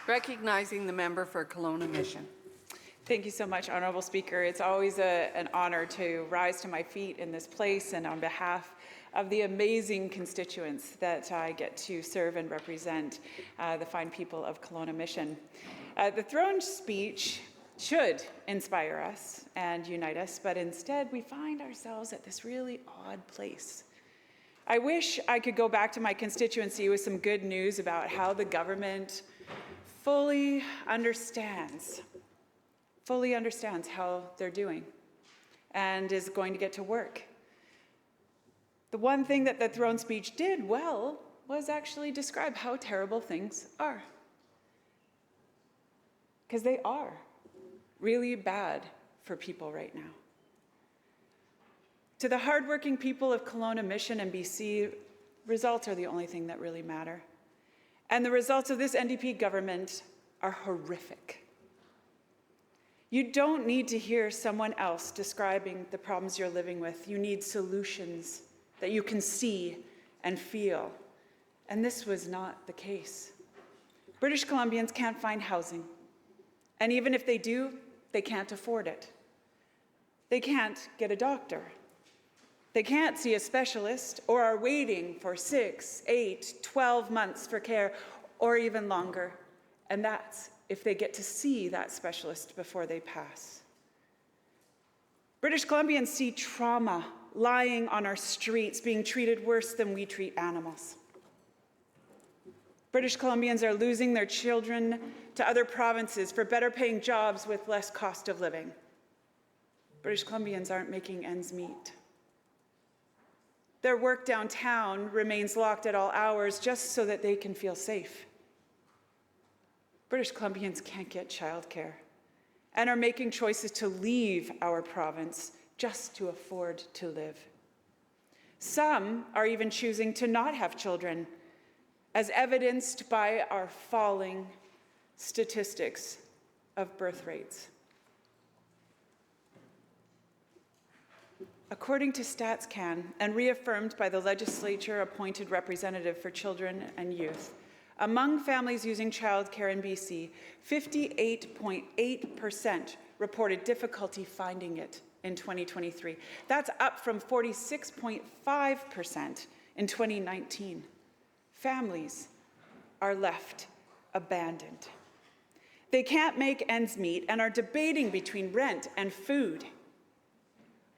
Recognizing the member for Kelowna Mission. Thank you so much, Honourable Speaker. It's always an honour to rise to my feet in this place and on behalf of the amazing constituents that I get to serve and represent, the fine people of Kelowna Mission. The throne speech should inspire us and unite us, but instead we find ourselves at this really odd place. I wish I could go back to my constituency with some good news about how the government fully understands how they're doing and is going to get to work. The one thing that the throne speech did well was actually describe how terrible things are. Because they are really bad for people right now. To the hardworking people of Kelowna Mission and BC, results are the only thing that really matter. And the results of this NDP government are horrific. You don't need to hear someone else describing the problems you're living with. You need solutions that you can see and feel. And this was not the case. British Columbians can't find housing. And even if they do, they can't afford it. They can't get a doctor. They can't see a specialist or are waiting for 6, 8, 12 months for care or even longer. And that's if they get to see that specialist before they pass. British Columbians see trauma lying on our streets, being treated worse than we treat animals. British Columbians are losing their children to other provinces for better paying jobs with less cost of living. British Columbians aren't making ends meet. Their work downtown remains locked at all hours just so that they can feel safe. British Columbians can't get childcare and are making choices to leave our province just to afford to live. Some are even choosing to not have children, as evidenced by our falling statistics of birth rates. According to StatsCan, and reaffirmed by the legislature-appointed representative for children and youth, among families using childcare in BC, 58.8% reported difficulty finding it in 2023. That's up from 46.5% in 2019. Families are left abandoned. They can't make ends meet and are debating between rent and food.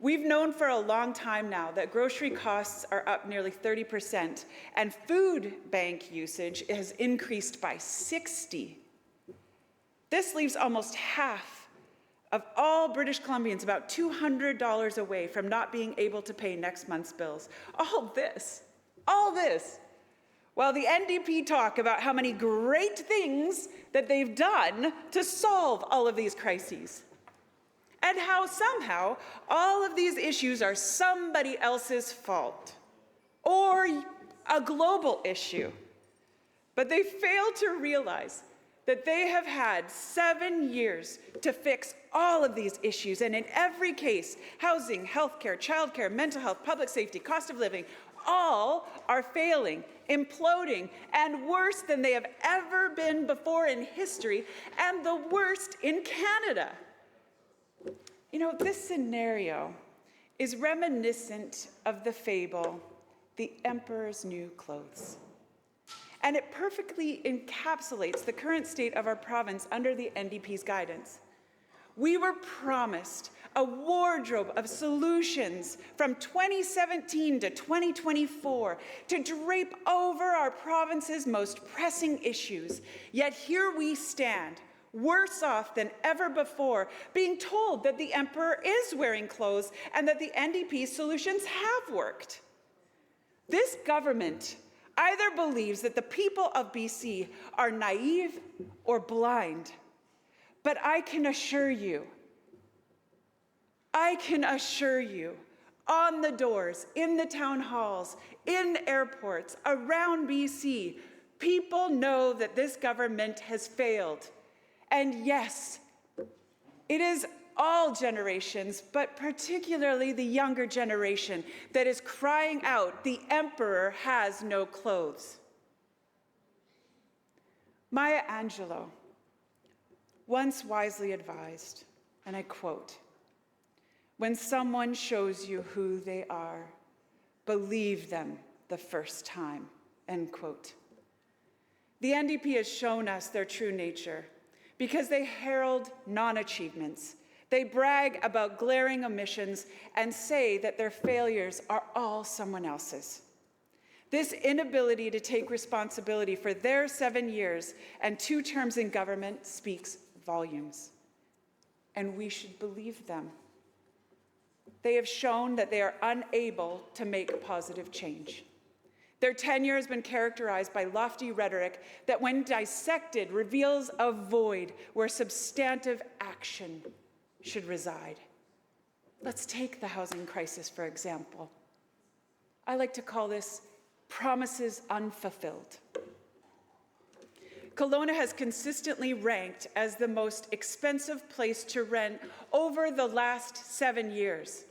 We've known for a long time now that grocery costs are up nearly 30%, and food bank usage has increased by 60%. This leaves almost half of all British Columbians about $200 away from not being able to pay next month's bills. All this, while the NDP talk about how many great things that they've done to solve all of these crises, and how somehow all of these issues are somebody else's fault or a global issue. But they fail to realize that they have had 7 years to fix all of these issues, and in every case, housing, healthcare, childcare, mental health, public safety, cost of living, all are failing, imploding, and worse than they have ever been before in history, and the worst in Canada. You know, this scenario is reminiscent of the fable, The Emperor's New Clothes. And it perfectly encapsulates the current state of our province under the NDP's guidance. We were promised a wardrobe of solutions from 2017 to 2024 to drape over our province's most pressing issues. Yet here we stand, worse off than ever before, being told that the Emperor is wearing clothes and that the NDP's solutions have worked. This government either believes that the people of BC are naive or blind. But I can assure you, on the doors, in the town halls, in airports, around BC, people know that this government has failed. And yes, it is all generations, but particularly the younger generation, that is crying out, "The Emperor has no clothes." Maya Angelou once wisely advised, and I quote, "When someone shows you who they are, believe them the first time," end quote. The NDP has shown us their true nature because they herald non-achievements. They brag about glaring omissions and say that their failures are all someone else's. This inability to take responsibility for their 7 years and 2 terms in government speaks volumes, and we should believe them. They have shown that they are unable to make positive change. Their tenure has been characterized by lofty rhetoric that, when dissected, reveals a void where substantive action should reside. Let's take the housing crisis, for example. I like to call this promises unfulfilled. Kelowna has consistently ranked as the most expensive place to rent over the last 7 years.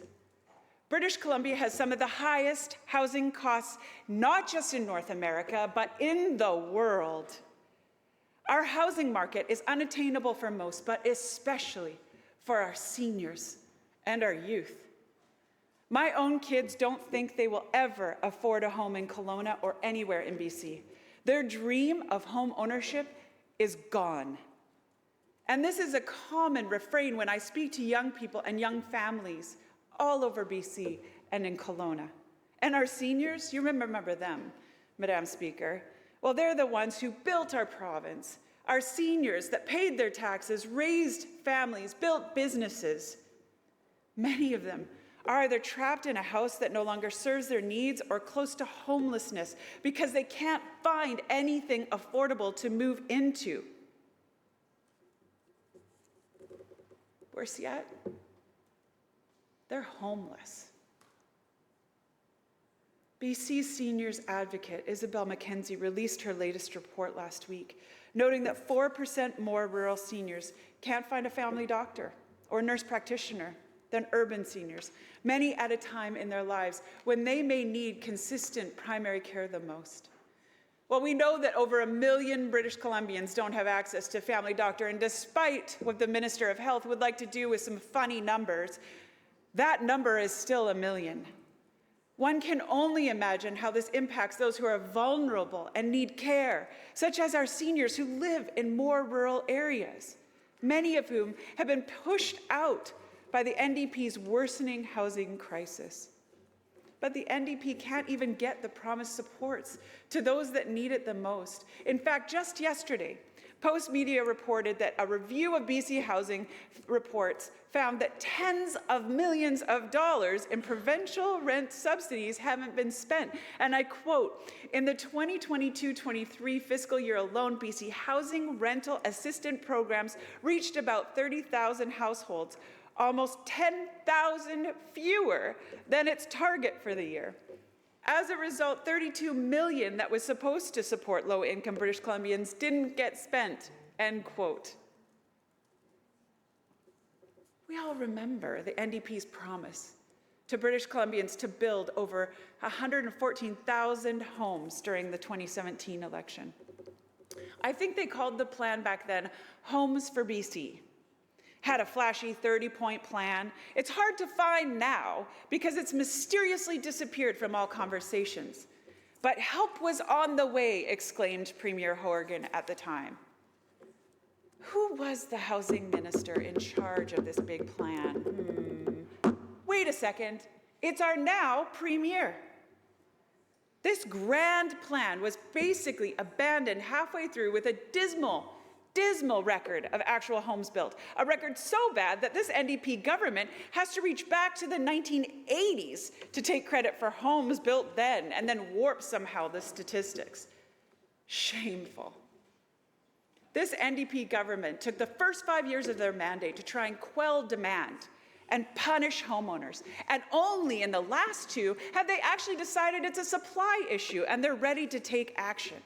British Columbia has some of the highest housing costs, not just in North America, but in the world. Our housing market is unattainable for most, but especially for our seniors and our youth. My own kids don't think they will ever afford a home in Kelowna or anywhere in BC. Their dream of home ownership is gone. And this is a common refrain when I speak to young people and young families all over BC and in Kelowna. And our seniors, you remember them, Madam Speaker. Well, they're the ones who built our province. Our seniors that paid their taxes, raised families, built businesses. Many of them are either trapped in a house that no longer serves their needs or close to homelessness because they can't find anything affordable to move into. Worse yet, they're homeless. BC Seniors Advocate Isabel McKenzie released her latest report last week, noting that 4% more rural seniors can't find a family doctor or nurse practitioner than urban seniors, many at a time in their lives when they may need consistent primary care the most. Well, we know that over 1 million British Columbians don't have access to a family doctor, and despite what the Minister of Health would like to do with some funny numbers, that number is still 1 million. One can only imagine how this impacts those who are vulnerable and need care, such as our seniors who live in more rural areas, many of whom have been pushed out by the NDP's worsening housing crisis. But the NDP can't even get the promised supports to those that need it the most. In fact, just yesterday, Post Media reported that a review of BC housing reports found that tens of millions of dollars in provincial rent subsidies haven't been spent. And I quote, "In the 2022-23 fiscal year alone, BC housing rental assistance programs reached about 30,000 households, almost 10,000 fewer than its target for the year. As a result, 32 million that was supposed to support low-income British Columbians didn't get spent," end quote. We all remember the NDP's promise to British Columbians to build over 114,000 homes during the 2017 election. I think they called the plan back then Homes for BC. Had a flashy 30-point plan. It's hard to find now because it's mysteriously disappeared from all conversations. But help was on the way, exclaimed Premier Horgan at the time. Who was the housing minister in charge of this big plan? Wait a second, it's our now premier. This grand plan was basically abandoned halfway through with a dismal record of actual homes built, a record so bad that this NDP government has to reach back to the 1980s to take credit for homes built then and then warp somehow the statistics. Shameful. This NDP government took the first 5 years of their mandate to try and quell demand and punish homeowners. And only in the last 2 have they actually decided it's a supply issue and they're ready to take action.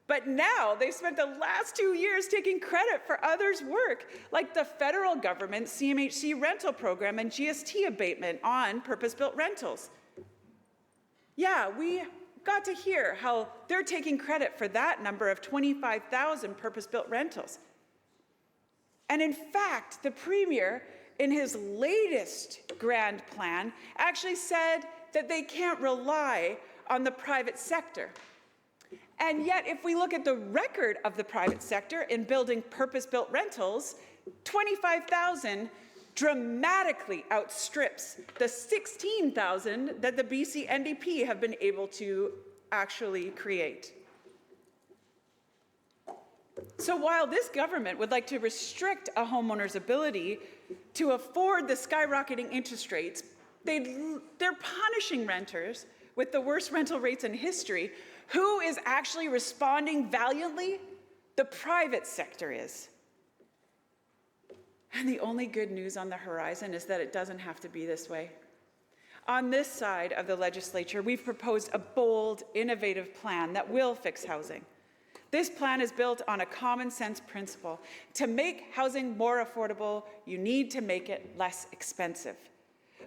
But now they've spent the last 2 years taking credit for others' work, like the federal government's CMHC rental program and GST abatement on purpose-built rentals. Yeah, we got to hear how they're taking credit for that number of 25,000 purpose-built rentals. And in fact, the Premier, in his latest grand plan, actually said that they can't rely on the private sector. And yet, if we look at the record of the private sector in building purpose-built rentals, 25,000 dramatically outstrips the 16,000 that the BC NDP have been able to actually create. So while this government would like to restrict a homeowner's ability to afford the skyrocketing interest rates, they're punishing renters with the worst rental rates in history. Who is actually responding valiantly? The private sector is. And the only good news on the horizon is that it doesn't have to be this way. On this side of the legislature, we've proposed a bold, innovative plan that will fix housing. This plan is built on a common sense principle. To make housing more affordable, you need to make it less expensive.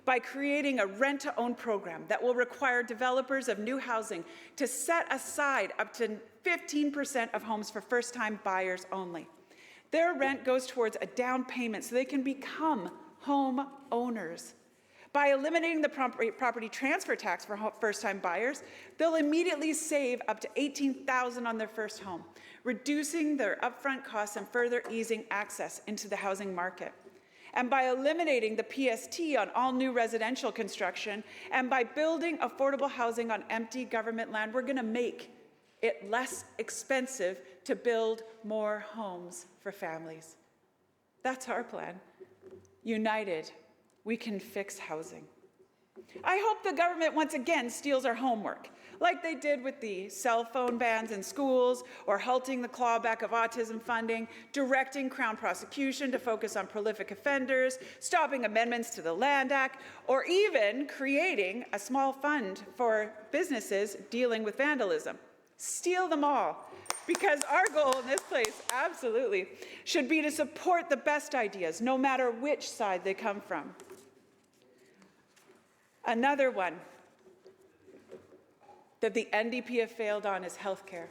By creating a rent-to-own program that will require developers of new housing to set aside up to 15% of homes for first-time buyers only. Their rent goes towards a down payment so they can become home owners. By eliminating the property transfer tax for first-time buyers, they'll immediately save up to $18,000 on their first home, reducing their upfront costs and further easing access into the housing market. And by eliminating the PST on all new residential construction, and by building affordable housing on empty government land, we're going to make it less expensive to build more homes for families. That's our plan. United, we can fix housing. I hope the government once again steals our homework, like they did with the cell phone bans in schools, or halting the clawback of autism funding, directing Crown prosecution to focus on prolific offenders, stopping amendments to the Land Act, or even creating a small fund for businesses dealing with vandalism. Steal them all, because our goal in this place, absolutely, should be to support the best ideas, no matter which side they come from. Another one that the NDP have failed on is healthcare.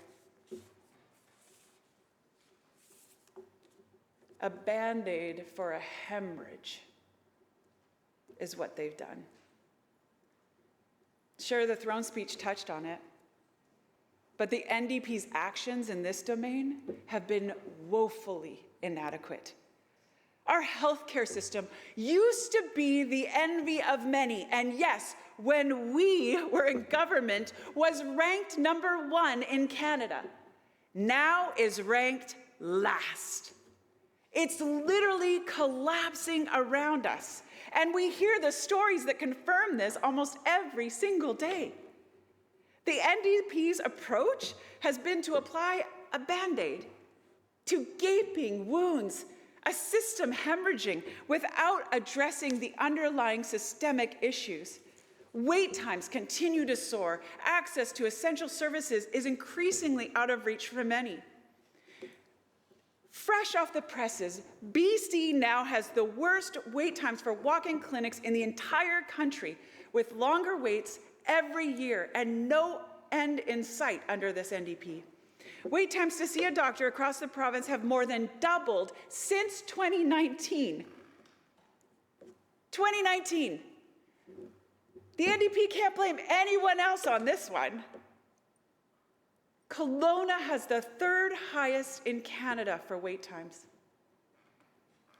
A Band-Aid for a hemorrhage is what they've done. Sure, the throne speech touched on it, but the NDP's actions in this domain have been woefully inadequate. Our healthcare system used to be the envy of many, and yes, when we were in government, was ranked #1 in Canada. Now is ranked last. It's literally collapsing around us, and we hear the stories that confirm this almost every single day. The NDP's approach has been to apply a Band-Aid to gaping wounds, a system hemorrhaging without addressing the underlying systemic issues. Wait times continue to soar. Access to essential services is increasingly out of reach for many. Fresh off the presses, BC now has the worst wait times for walk-in clinics in the entire country, with longer waits every year and no end in sight under this NDP. Wait times to see a doctor across the province have more than doubled since 2019. 2019. The NDP can't blame anyone else on this one. Kelowna has the 3rd highest in Canada for wait times.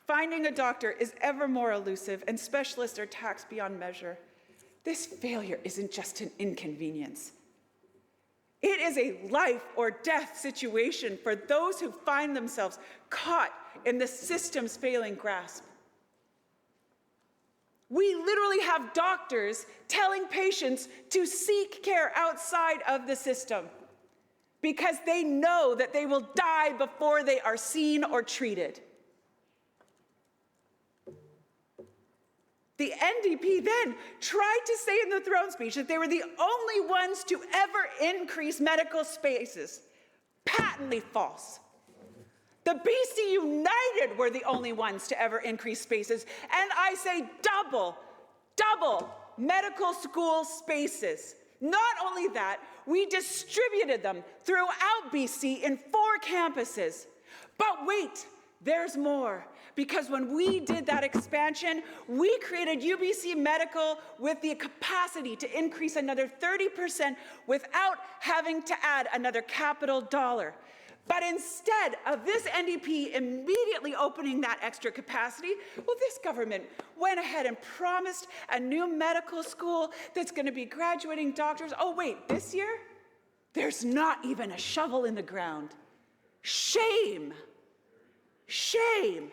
Finding a doctor is ever more elusive, and specialists are taxed beyond measure. This failure isn't just an inconvenience. It is a life or death situation for those who find themselves caught in the system's failing grasp. We literally have doctors telling patients to seek care outside of the system because they know that they will die before they are seen or treated. The NDP then tried to say in the throne speech that they were the only ones to ever increase medical spaces. Patently false. The BC United were the only ones to ever increase spaces, and I say double medical school spaces. Not only that, we distributed them throughout BC in 4 campuses. But wait, there's more. Because when we did that expansion, we created UBC Medical with the capacity to increase another 30% without having to add another capital dollar. But instead of this NDP immediately opening that extra capacity, well, this government went ahead and promised a new medical school that's going to be graduating doctors. Oh, wait, this year? There's not even a shovel in the ground. Shame. Shame.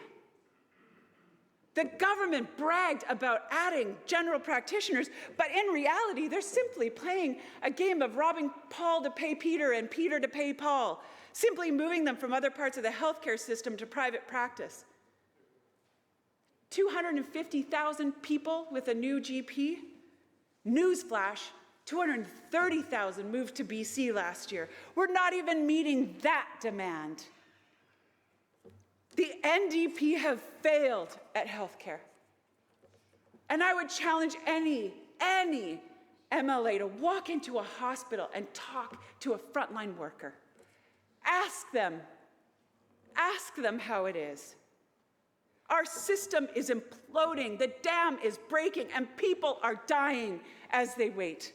The government bragged about adding general practitioners, but in reality, they're simply playing a game of robbing Paul to pay Peter and Peter to pay Paul, simply moving them from other parts of the healthcare system to private practice. 250,000 people with a new GP. Newsflash, 230,000 moved to BC last year. We're not even meeting that demand. The NDP have failed at healthcare. And I would challenge any MLA to walk into a hospital and talk to a frontline worker. Ask them how it is. Our system is imploding, the dam is breaking, and people are dying as they wait.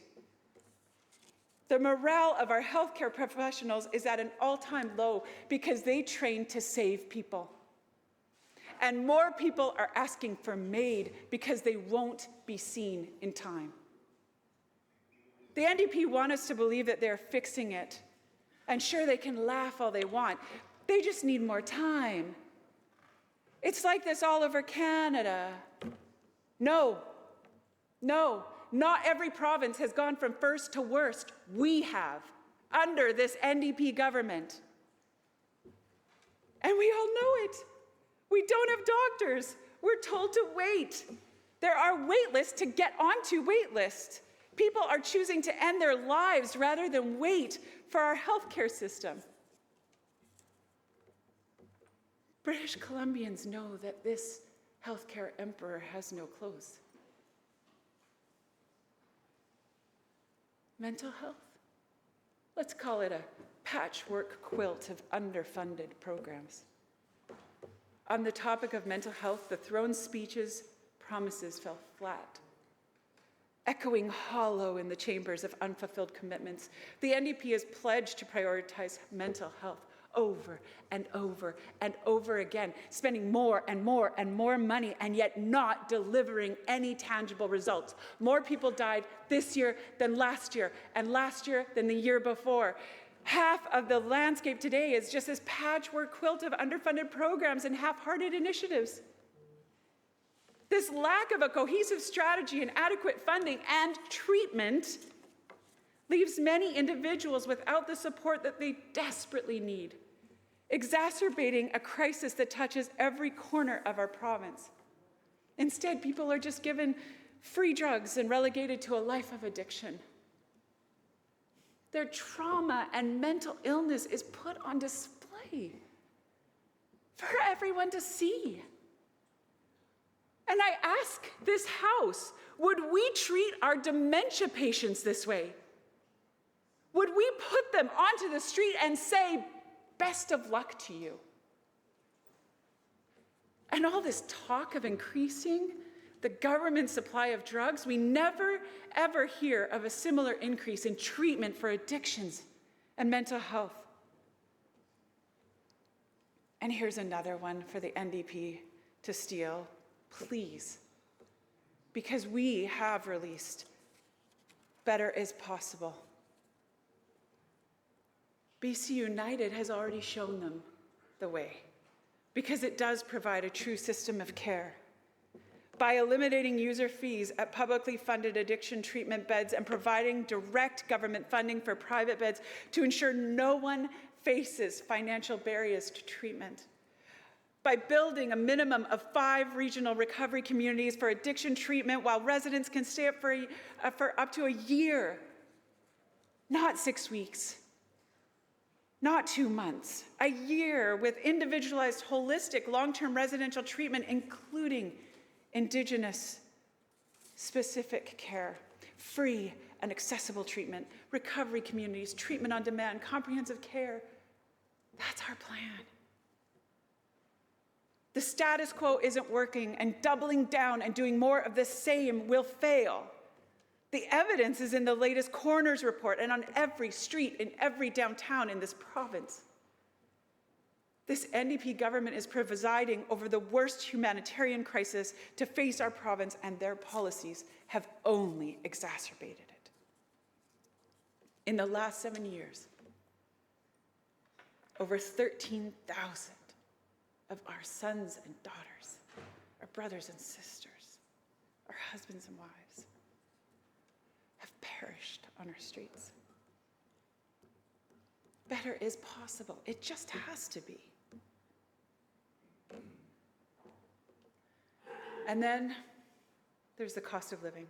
The morale of our healthcare professionals is at an all-time low because they train to save people. And more people are asking for MAID because they won't be seen in time. The NDP want us to believe that they're fixing it. And sure, they can laugh all they want. They just need more time. It's like this all over Canada. No, not every province has gone from first to worst. We have, under this NDP government. And we all know it. We don't have doctors. We're told to wait. There are wait lists to get onto wait lists. People are choosing to end their lives rather than wait for our healthcare system. British Columbians know that this healthcare emperor has no clothes. Mental health? Let's call it a patchwork quilt of underfunded programs. On the topic of mental health, the throne speeches, promises fell flat. Echoing hollow in the chambers of unfulfilled commitments, the NDP has pledged to prioritize mental health over and over and over again, spending more and more and more money and yet not delivering any tangible results. More people died this year than last year, and last year than the year before. Half of the landscape today is just this patchwork quilt of underfunded programs and half-hearted initiatives. This lack of a cohesive strategy and adequate funding and treatment leaves many individuals without the support that they desperately need, exacerbating a crisis that touches every corner of our province. Instead, people are just given free drugs and relegated to a life of addiction. Their trauma and mental illness is put on display for everyone to see. And I ask this House, would we treat our dementia patients this way? Would we put them onto the street and say, best of luck to you? And all this talk of increasing the government supply of drugs, we never, ever hear of a similar increase in treatment for addictions and mental health. And here's another one for the NDP to steal, please, because we have released Better is Possible. BC United has already shown them the way, because it does provide a true system of care. By eliminating user fees at publicly funded addiction treatment beds and providing direct government funding for private beds to ensure no one faces financial barriers to treatment. By building a minimum of 5 regional recovery communities for addiction treatment while residents can stay up for up to a year, not 6 weeks, not 2 months, a year with individualized, holistic, long-term residential treatment, including Indigenous specific care, free and accessible treatment, recovery communities, treatment on demand, comprehensive care. That's our plan. The status quo isn't working, and doubling down and doing more of the same will fail. The evidence is in the latest coroner's report and on every street in every downtown in this province. This NDP government is presiding over the worst humanitarian crisis to face our province, and their policies have only exacerbated it. In the last 7 years, over 13,000 of our sons and daughters, our brothers and sisters, our husbands and wives have perished on our streets. Better is possible. It just has to be. And then there's the cost of living.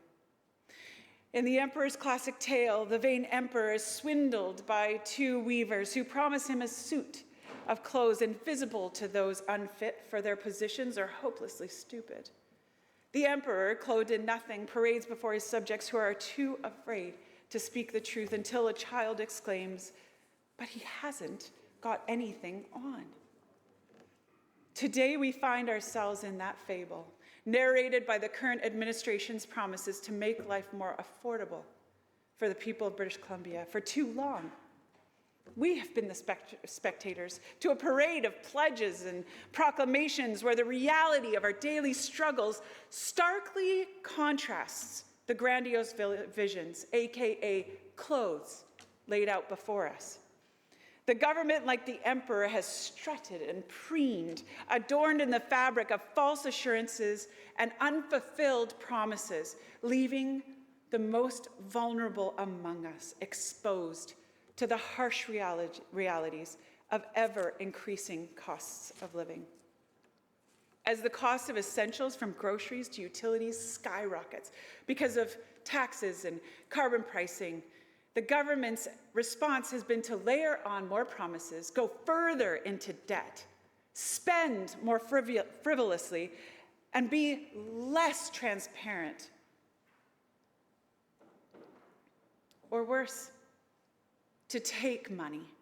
In the Emperor's classic tale, the vain emperor is swindled by two weavers who promise him a suit of clothes invisible to those unfit for their positions or hopelessly stupid. The emperor, clothed in nothing, parades before his subjects who are too afraid to speak the truth until a child exclaims, "But he hasn't got anything on." Today we find ourselves in that fable, narrated by the current administration's promises to make life more affordable for the people of British Columbia. For too long, we have been the spectators to a parade of pledges and proclamations where the reality of our daily struggles starkly contrasts the grandiose visions, aka clothes, laid out before us. The government, like the emperor, has strutted and preened, adorned in the fabric of false assurances and unfulfilled promises, leaving the most vulnerable among us exposed to the harsh realities of ever-increasing costs of living. As the cost of essentials from groceries to utilities skyrockets because of taxes and carbon pricing, the government's response has been to layer on more promises, go further into debt, spend more frivolously, and be less transparent. Or worse, to take money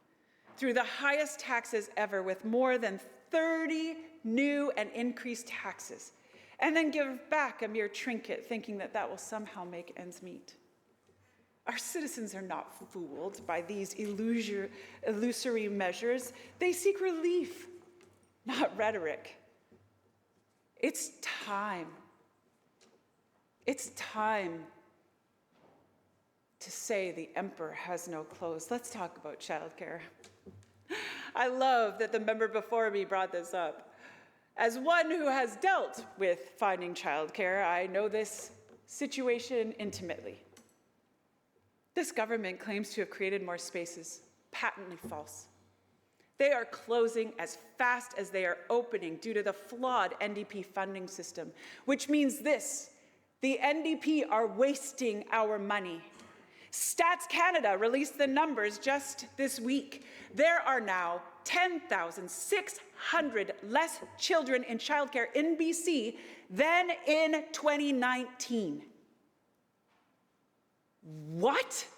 through the highest taxes ever with more than 30 new and increased taxes, and then give back a mere trinket thinking that that will somehow make ends meet. Our citizens are not fooled by these illusory measures. They seek relief, not rhetoric. It's time. It's time to say the emperor has no clothes. Let's talk about childcare. I love that the member before me brought this up. As one who has dealt with finding childcare, I know this situation intimately. This government claims to have created more spaces, patently false. They are closing as fast as they are opening due to the flawed NDP funding system, which means this: the NDP are wasting our money. Stats Canada released the numbers just this week. There are now 10,600 less children in childcare in BC than in 2019. What?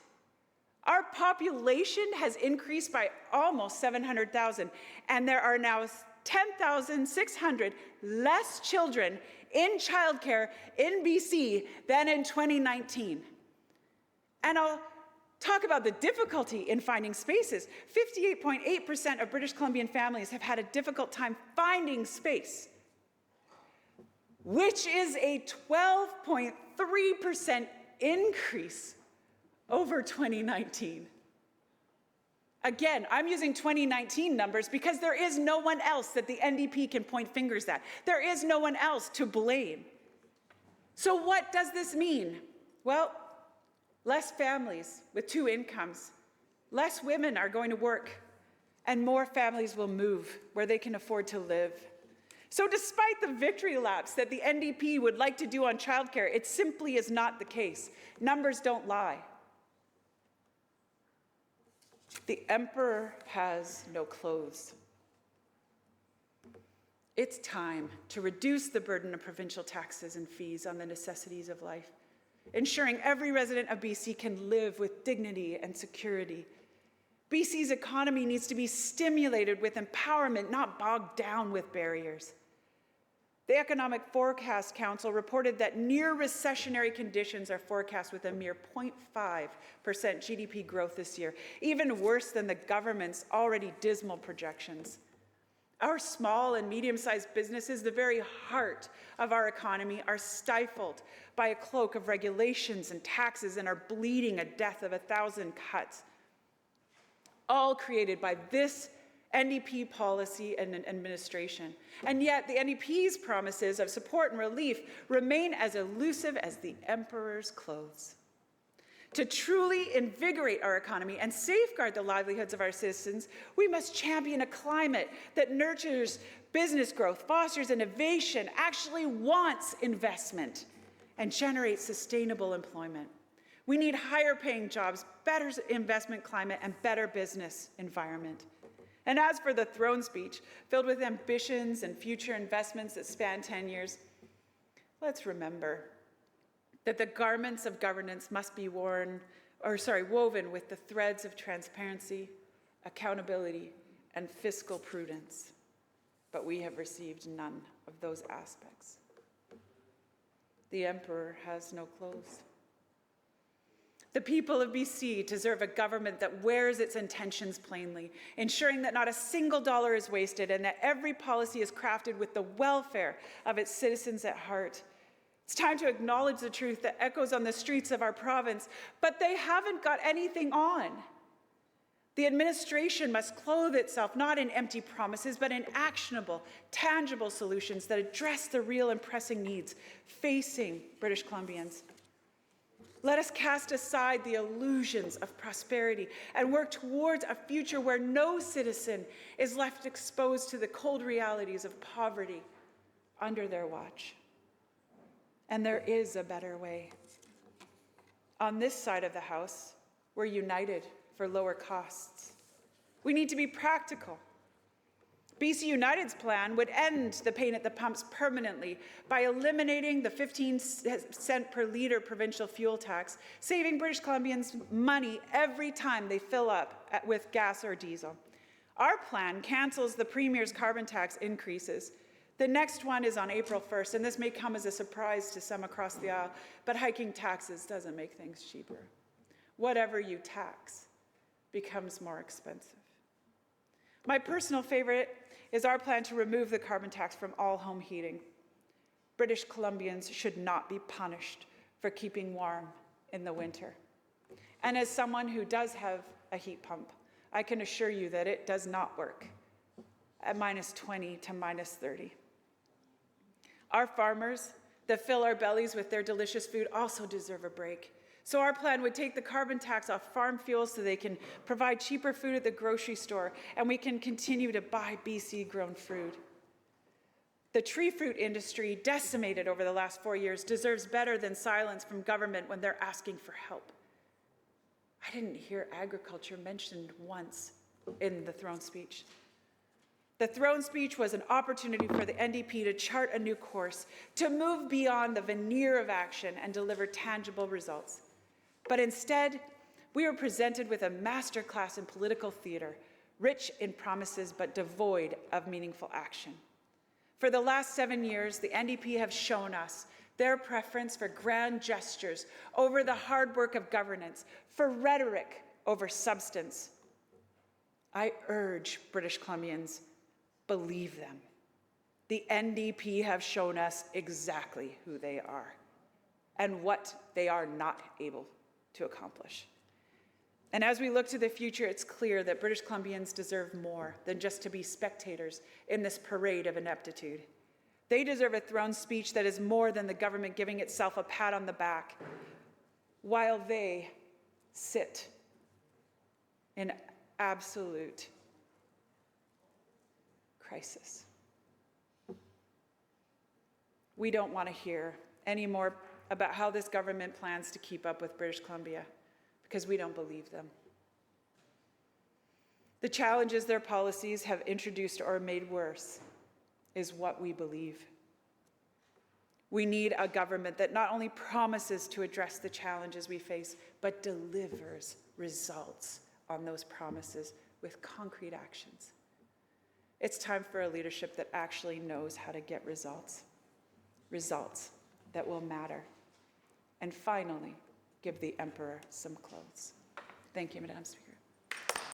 Our population has increased by almost 700,000, and there are now 10,600 less children in childcare in BC than in 2019. And I'll talk about the difficulty in finding spaces. 58.8% of British Columbian families have had a difficult time finding space, which is a 12.3% increase over 2019. Again, I'm using 2019 numbers because there is no one else that the NDP can point fingers at. There is no one else to blame. So what does this mean? Well, less families with two incomes, less women are going to work, and more families will move where they can afford to live. So despite the victory laps that the NDP would like to do on childcare, it simply is not the case. Numbers don't lie. The emperor has no clothes. It's time to reduce the burden of provincial taxes and fees on the necessities of life. ensuring every resident of BC can live with dignity and security. BC's economy needs to be stimulated with empowerment, not bogged down with barriers. The Economic Forecast Council reported that near recessionary conditions are forecast with a mere 0.5% GDP growth this year, even worse than the government's already dismal projections. Our small and medium-sized businesses, the very heart of our economy, are stifled by a cloak of regulations and taxes and are bleeding a death of 1,000 cuts, all created by this NDP policy and administration. And yet the NDP's promises of support and relief remain as elusive as the emperor's clothes. To truly invigorate our economy and safeguard the livelihoods of our citizens, we must champion a climate that nurtures business growth, fosters innovation, actually wants investment, and generates sustainable employment. We need higher paying jobs, better investment climate, and better business environment. And as for the throne speech, filled with ambitions and future investments that span 10 years, let's remember that the garments of governance must be woven with the threads of transparency, accountability, and fiscal prudence. But we have received none of those aspects. The emperor has no clothes. The people of BC deserve a government that wears its intentions plainly, ensuring that not a single dollar is wasted and that every policy is crafted with the welfare of its citizens at heart. It's time to acknowledge the truth that echoes on the streets of our province, but they haven't got anything on. The administration must clothe itself not in empty promises, but in actionable, tangible solutions that address the real and pressing needs facing British Columbians. Let us cast aside the illusions of prosperity and work towards a future where no citizen is left exposed to the cold realities of poverty under their watch. And there is a better way. On this side of the House, we're united for lower costs. We need to be practical. BC United's plan would end the pain at the pumps permanently by eliminating the 15-cent per litre provincial fuel tax, saving British Columbians money every time they fill up with gas or diesel. Our plan cancels the Premier's carbon tax increases. The next one is on April 1st, and this may come as a surprise to some across the aisle, but hiking taxes doesn't make things cheaper. Whatever you tax becomes more expensive. My personal favorite is our plan to remove the carbon tax from all home heating. British Columbians should not be punished for keeping warm in the winter. And as someone who does have a heat pump, I can assure you that it does not work at -20 to -30. Our farmers that fill our bellies with their delicious food also deserve a break. So our plan would take the carbon tax off farm fuel so they can provide cheaper food at the grocery store, and we can continue to buy BC-grown fruit. The tree fruit industry, decimated over the last 4 years, deserves better than silence from government when they're asking for help. I didn't hear agriculture mentioned once in the throne speech. The throne speech was an opportunity for the NDP to chart a new course, to move beyond the veneer of action and deliver tangible results. But instead, we were presented with a masterclass in political theater, rich in promises but devoid of meaningful action. For the last 7 years, the NDP have shown us their preference for grand gestures over the hard work of governance, for rhetoric over substance. I urge British Columbians, believe them. The NDP have shown us exactly who they are and what they are not able to accomplish. And as we look to the future, it's clear that British Columbians deserve more than just to be spectators in this parade of ineptitude. They deserve a throne speech that is more than the government giving itself a pat on the back while they sit in absolute crisis. We don't want to hear any more about how this government plans to keep up with British Columbia, because we don't believe them. The challenges their policies have introduced or made worse is what we believe. We need a government that not only promises to address the challenges we face, but delivers results on those promises with concrete actions. It's time for a leadership that actually knows how to get results that will matter. And finally, give the emperor some clothes. Thank you, Madam Speaker.